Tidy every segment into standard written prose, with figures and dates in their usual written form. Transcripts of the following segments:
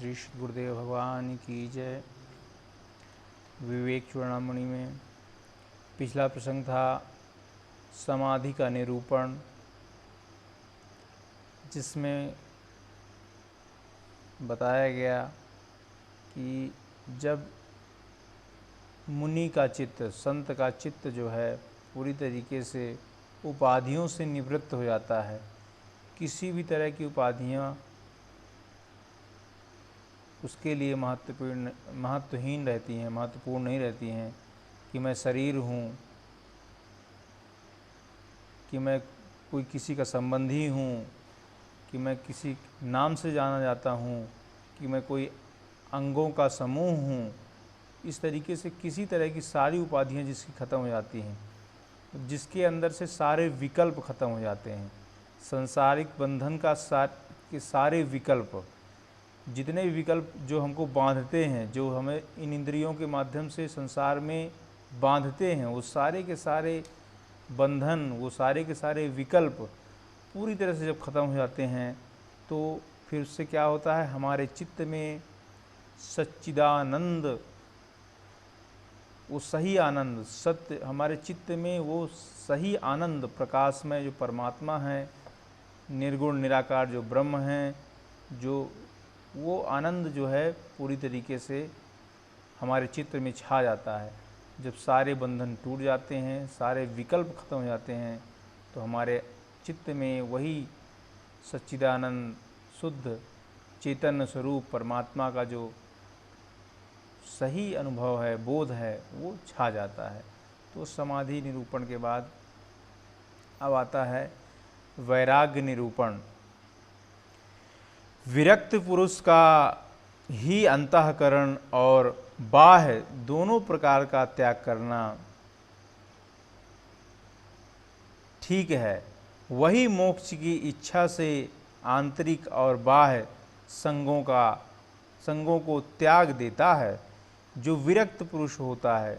श्री गुरुदेव भगवान की जय। विवेक चूड़ामणि में पिछला प्रसंग था समाधि का निरूपण, जिसमें बताया गया कि जब मुनि का चित्त, संत का चित्त जो है पूरी तरीके से उपाधियों से निवृत्त हो जाता है, किसी भी तरह की उपाधियाँ उसके लिए महत्वहीन रहती हैं, महत्वपूर्ण नहीं रहती हैं। कि मैं शरीर हूँ, कि मैं कोई किसी का संबंधी हूँ, कि मैं किसी नाम से जाना जाता हूँ, कि मैं कोई अंगों का समूह हूँ। इस तरीके से किसी तरह की सारी उपाधियाँ जिसकी ख़त्म हो जाती हैं, जिसके अंदर से सारे विकल्प ख़त्म हो जाते हैं, संसारिक बंधन का सारे विकल्प, जितने भी विकल्प जो हमको बांधते हैं, जो हमें इन इंद्रियों के माध्यम से संसार में बांधते हैं, वो सारे के सारे बंधन, वो सारे के सारे विकल्प पूरी तरह से जब ख़त्म हो जाते हैं, तो फिर उससे क्या होता है, हमारे चित्त में सच्चिदानंद, वो सही आनंद, सत्य, हमारे चित्त में वो सही आनंद प्रकाशमय जो परमात्मा है, निर्गुण निराकार जो ब्रह्म है, जो वो आनंद जो है पूरी तरीके से हमारे चित्त में छा जाता है। जब सारे बंधन टूट जाते हैं, सारे विकल्प खत्म हो जाते हैं, तो हमारे चित्त में वही सच्चिदानंद शुद्ध चैतन्य स्वरूप परमात्मा का जो सही अनुभव है, बोध है, वो छा जाता है। तो समाधि निरूपण के बाद अब आता है वैराग्य निरूपण। विरक्त पुरुष का ही अंतःकरण और बाह्य दोनों प्रकार का त्याग करना ठीक है। वही मोक्ष की इच्छा से आंतरिक और बाह्य संगों को त्याग देता है। जो विरक्त पुरुष होता है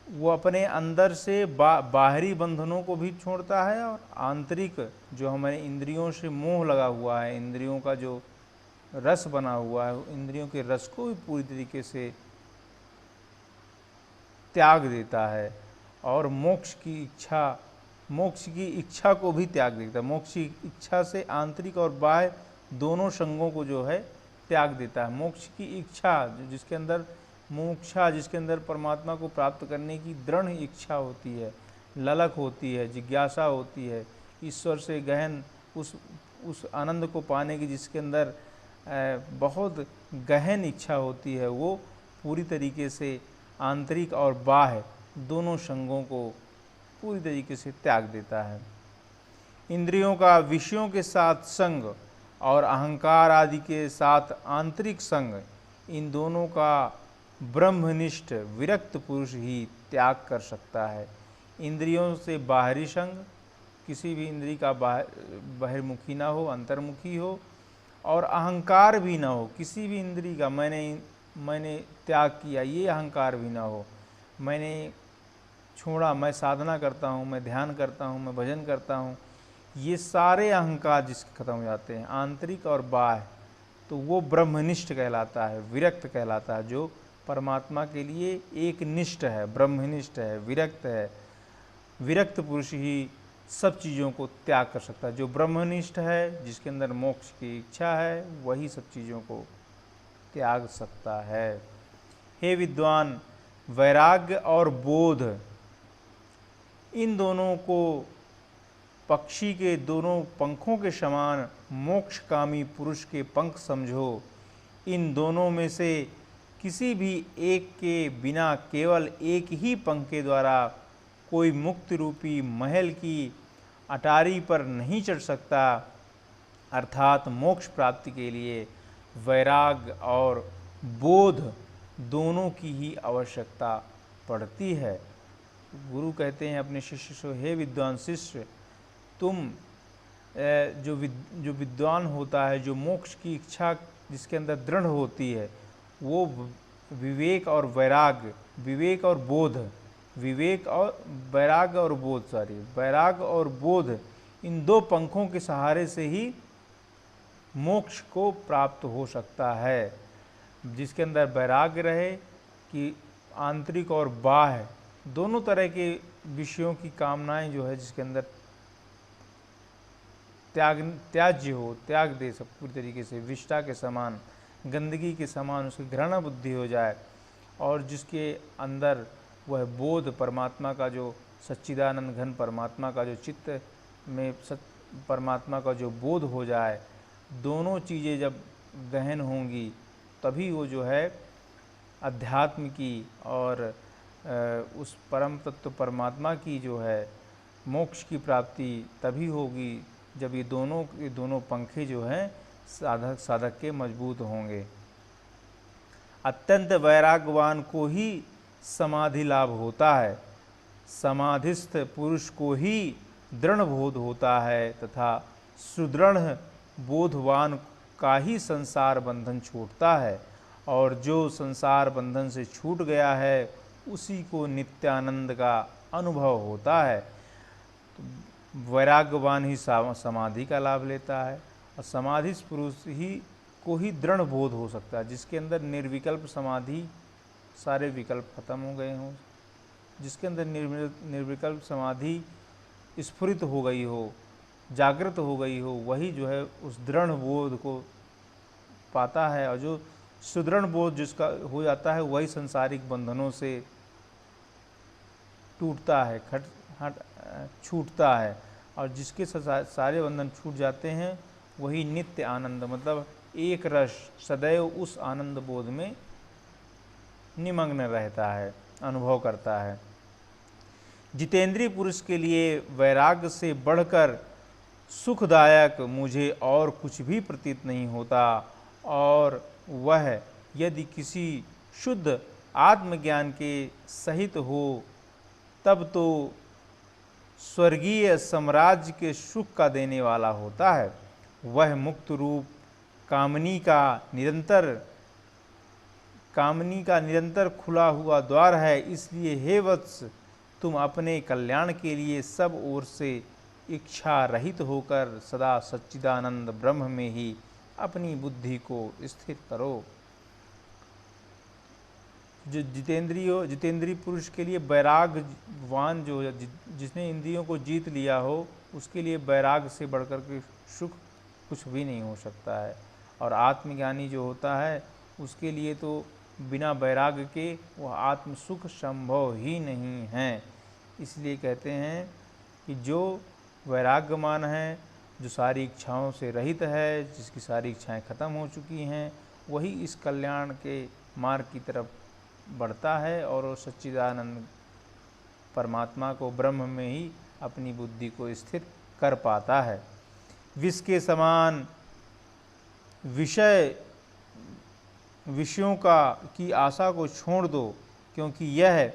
वो अपने अंदर से बाहरी बंधनों को भी छोड़ता है, और आंतरिक जो हमारे इंद्रियों से मोह लगा हुआ है, इंद्रियों का जो रस बना हुआ है, इंद्रियों के रस को भी पूरी तरीके से त्याग देता है, और मोक्ष की इच्छा को भी त्याग देता है। मोक्ष की इच्छा से आंतरिक और बाह्य दोनों संगों को जो है त्याग देता है। मोक्ष की इच्छा जिसके अंदर जिसके अंदर परमात्मा को प्राप्त करने की दृढ़ इच्छा होती है, ललक होती है, जिज्ञासा होती है, ईश्वर से गहन उस आनंद को पाने की जिसके अंदर बहुत गहन इच्छा होती है, वो पूरी तरीके से आंतरिक और बाह्य दोनों संगों को पूरी तरीके से त्याग देता है। इंद्रियों का विषयों के साथ संग और अहंकार आदि के साथ आंतरिक संग, इन दोनों का ब्रह्मनिष्ठ विरक्त पुरुष ही त्याग कर सकता है। इंद्रियों से बाहरी संग, किसी भी इंद्रिय का बहिर्मुखी ना हो, अंतर्मुखी हो, और अहंकार भी ना हो, किसी भी इंद्रिय का मैंने त्याग किया ये अहंकार भी ना हो, मैंने छोड़ा, मैं साधना करता हूँ, मैं ध्यान करता हूँ, मैं भजन करता हूँ, ये सारे अहंकार जिसके खत्म हो जाते हैं, आंतरिक और बाह्य, तो वो ब्रह्मनिष्ठ कहलाता है, विरक्त कहलाता है। जो परमात्मा के लिए एक निष्ठ है, ब्रह्मनिष्ठ है, विरक्त है। विरक्त पुरुष ही सब चीज़ों को त्याग कर सकता है। जो ब्रह्मनिष्ठ है, जिसके अंदर मोक्ष की इच्छा है, वही सब चीज़ों को त्याग सकता है। हे विद्वान, वैराग्य और बोध, इन दोनों को पक्षी के दोनों पंखों के समान मोक्षकामी पुरुष के पंख समझो। इन दोनों में से किसी भी एक के बिना केवल एक ही पंख के द्वारा कोई मुक्ति रूपी महल की अटारी पर नहीं चढ़ सकता। अर्थात मोक्ष प्राप्ति के लिए वैराग्य और बोध दोनों की ही आवश्यकता पड़ती है। गुरु कहते हैं अपने शिष्य से, हे विद्वान शिष्य, तुम जो विद्वान होता है, जो मोक्ष की इच्छा जिसके अंदर दृढ़ होती है, वो विवेक और वैराग्य और बोध इन दो पंखों के सहारे से ही मोक्ष को प्राप्त हो सकता है। जिसके अंदर वैराग्य रहे कि आंतरिक और बाह्य दोनों तरह के विषयों की कामनाएं जो है जिसके अंदर त्याज्य हो, त्याग दे सब पूरी तरीके से, विष्ठा के समान, गंदगी के समान उसकी घृणा बुद्धि हो जाए, और जिसके अंदर वह बोध परमात्मा का जो सच्चिदानंद घन परमात्मा का जो चित्त में परमात्मा का जो बोध हो जाए, दोनों चीज़ें जब गहन होंगी तभी वो जो है अध्यात्म की और उस परम तत्व परमात्मा की जो है मोक्ष की प्राप्ति तभी होगी जब ये दोनों पंखे जो हैं साधक के मजबूत होंगे। अत्यंत वैराग्यवान को ही समाधि लाभ होता है, समाधिस्थ पुरुष को ही दृढ़ बोध होता है तथा सुदृढ़ बोधवान का ही संसार बंधन छूटता है, और जो संसार बंधन से छूट गया है उसी को नित्यानंद का अनुभव होता है। तो वैराग्यवान ही समाधि का लाभ लेता है, और समाधिस्थ पुरुष ही को ही दृढ़ बोध हो सकता है, जिसके अंदर निर्विकल्प समाधि, सारे विकल्प खत्म हो गए हों, जिसके अंदर निर्विकल्प समाधि स्फुरित हो गई हो, जागृत हो गई हो, वही जो है उस दृढ़ बोध को पाता है। और जो सुदृढ़ बोध जिसका हो जाता है वही सांसारिक बंधनों से टूटता है, छूटता है, और जिसके सारे बंधन छूट जाते हैं वही नित्य आनंद, मतलब एक रस सदैव उस आनंद बोध में निमग्न रहता है, अनुभव करता है। जितेंद्रीय पुरुष के लिए वैराग्य से बढ़कर सुखदायक मुझे और कुछ भी प्रतीत नहीं होता, और वह यदि किसी शुद्ध आत्मज्ञान के सहित हो तब तो स्वर्गीय साम्राज्य के सुख का देने वाला होता है। वह मुक्त रूप कामनी का निरंतर खुला हुआ द्वार है। इसलिए हे वत्स, तुम अपने कल्याण के लिए सब ओर से इच्छा रहित होकर सदा सच्चिदानंद ब्रह्म में ही अपनी बुद्धि को स्थिर करो। जो जितेंद्रीय पुरुष के लिए वैराग्यवान जो जिसने इंद्रियों को जीत लिया हो उसके लिए वैराग्य से बढ़कर के सुख कुछ भी नहीं हो सकता है, और आत्मज्ञानी जो होता है उसके लिए तो बिना वैराग्य के वह आत्म सुख संभव ही नहीं है। इसलिए कहते हैं कि जो वैराग्यमान है, जो सारी इच्छाओं से रहित है, जिसकी सारी इच्छाएं खत्म हो चुकी हैं, वही इस कल्याण के मार्ग की तरफ बढ़ता है और वो सच्चिदानंद परमात्मा को ब्रह्म में ही अपनी बुद्धि को स्थिर कर पाता है। विष के समान विषयों की आशा को छोड़ दो, क्योंकि यह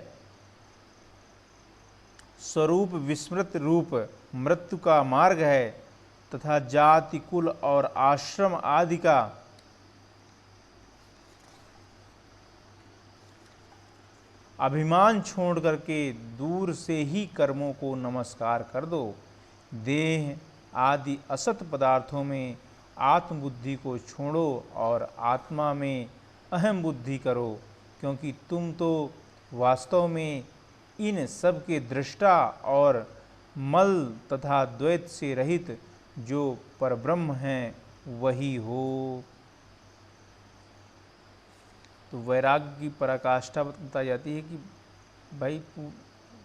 स्वरूप विस्मृत रूप मृत्यु का मार्ग है तथा जाति, कुल और आश्रम आदि का अभिमान छोड़ करके दूर से ही कर्मों को नमस्कार कर दो। देह आदि असत पदार्थों में आत्मबुद्धि को छोड़ो और आत्मा में अहम बुद्धि करो, क्योंकि तुम तो वास्तव में इन सब के दृष्टा और मल तथा द्वैत से रहित जो परब्रह्म हैं वही हो। तो वैराग्य की पराकाष्ठा बताई जाती है कि भाई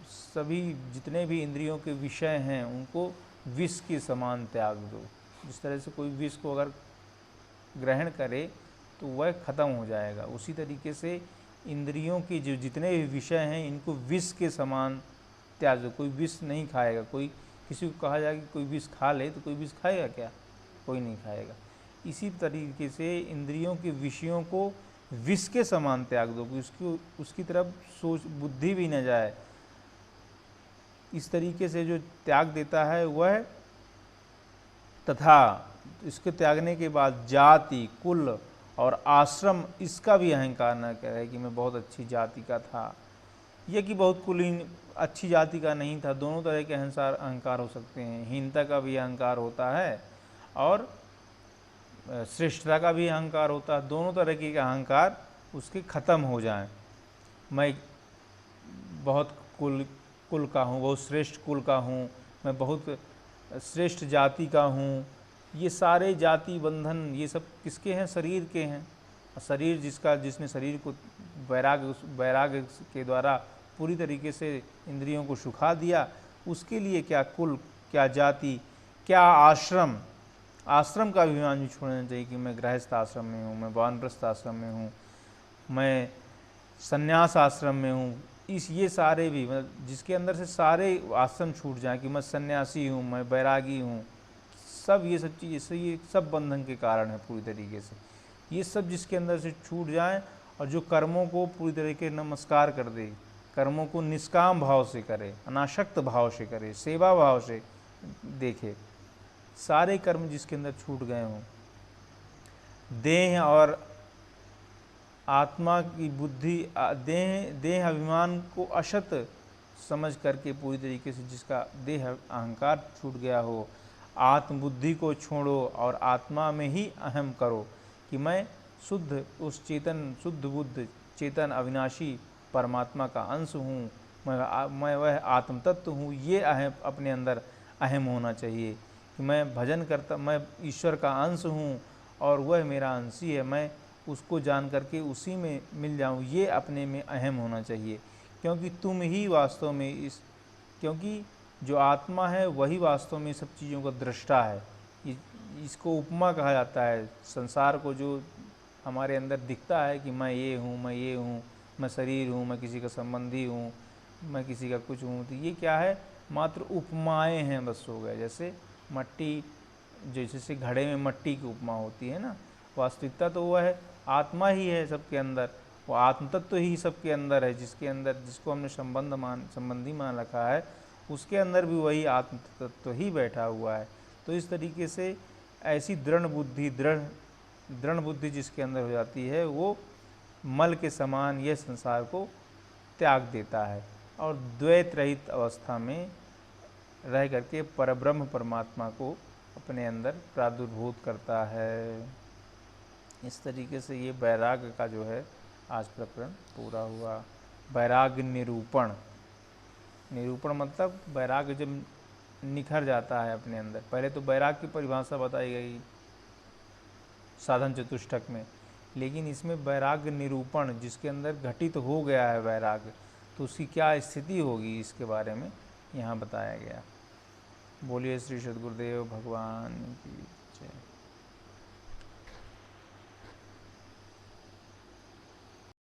सभी जितने भी इंद्रियों के विषय हैं उनको विष के समान त्याग दो। जिस तरह से कोई विष को अगर ग्रहण करे तो वह खत्म हो जाएगा, उसी तरीके से इंद्रियों के जो जितने भी विषय हैं इनको विष के समान त्याग दो। कोई विष नहीं खाएगा, कोई किसी को कहा जाए कि कोई विष खा ले तो कोई विष खाएगा क्या? कोई नहीं खाएगा। इसी तरीके से इंद्रियों के विषयों को विष के समान त्याग दो कि उसकी तरफ सोच बुद्धि भी न जाए। इस तरीके से जो त्याग देता है वह, तथा इसके त्यागने के बाद जाति, कुल और आश्रम, इसका भी अहंकार न करे कि मैं बहुत अच्छी जाति का था या कि बहुत कुलीन अच्छी जाति का नहीं था। दोनों तरह के अहंकार हो सकते हैं। हीनता का भी अहंकार होता है और श्रेष्ठता का भी अहंकार होता है, दोनों तरह के अहंकार उसके ख़त्म हो जाएं। मैं बहुत कुल का हूँ, बहुत श्रेष्ठ कुल का हूँ, मैं बहुत श्रेष्ठ जाति का हूँ, ये सारे जाति बंधन ये सब किसके हैं? शरीर के हैं। शरीर जिसने शरीर को वैराग्य के द्वारा पूरी तरीके से इंद्रियों को सुखा दिया, उसके लिए क्या कुल, क्या जाति, क्या आश्रम का अभिमान भी छोड़ना चाहिए कि मैं गृहस्थ आश्रम में हूँ, मैं वानप्रस्थ आश्रम में हूँ, मैं संन्यास आश्रम में हूँ। ये सारे भी मतलब जिसके अंदर से सारे आश्रम छूट जाएं कि मैं सन्यासी हूँ, मैं बैरागी हूँ, सब ये सब चीज़, ये सब बंधन के कारण है पूरी तरीके से। ये सब जिसके अंदर से छूट जाएं और जो कर्मों को पूरी तरीके नमस्कार कर दे, कर्मों को निष्काम भाव से करे, अनासक्त भाव से करे, सेवा भाव से देखे, सारे कर्म जिसके अंदर छूट गए हों, देह और आत्मा की बुद्धि, देह अभिमान को असत समझ करके पूरी तरीके से जिसका देह अहंकार छूट गया हो, आत्मबुद्धि को छोड़ो और आत्मा में ही अहम करो कि मैं शुद्ध उस चेतन, शुद्ध बुद्ध चेतन अविनाशी परमात्मा का अंश हूँ, मैं वह आत्म तत्व हूँ। ये अहम अपने अंदर अहम होना चाहिए कि मैं भजन करता, मैं ईश्वर का अंश हूँ और वह मेरा अंशी है, मैं उसको जान करके उसी में मिल जाऊँ, ये अपने में अहम होना चाहिए। क्योंकि तुम ही वास्तव में क्योंकि जो आत्मा है वही वास्तव में सब चीज़ों का दृष्टा है। इसको उपमा कहा जाता है। संसार को जो हमारे अंदर दिखता है कि मैं ये हूँ, मैं ये हूँ, मैं शरीर हूँ, मैं किसी का संबंधी हूँ, मैं किसी का कुछ हूँ, तो ये क्या है? मात्र उपमाएं हैं बस, हो गए। जैसे मट्टी, जैसे घड़े में मट्टी की उपमा होती है ना, वास्तविकता तो वह है, आत्मा ही है सबके अंदर, वो आत्म तत्व ही सबके अंदर है, जिसके अंदर जिसको हमने संबंधी मान रखा है, उसके अंदर भी वही आत्म तत्व ही बैठा हुआ है। तो इस तरीके से ऐसी दृढ़ बुद्धि जिसके अंदर हो जाती है, वो मल के समान यह संसार को त्याग देता है और द्वैत रहित अवस्था में रह करके परब्रह्म परमात्मा को अपने अंदर प्रादुर्भूत करता है। इस तरीके से ये वैराग्य का जो है आज प्रकरण पूरा हुआ। वैराग्य निरूपण मतलब वैराग्य जब निखर जाता है अपने अंदर। पहले तो वैराग्य की परिभाषा बताई गई साधन चतुष्टक में, लेकिन इसमें वैराग्य निरूपण, जिसके अंदर घटित हो गया है वैराग्य, तो उसकी क्या स्थिति होगी इसके बारे में यहाँ बताया गया। बोलिए श्री सद्गुरुदेव भगवान की जय।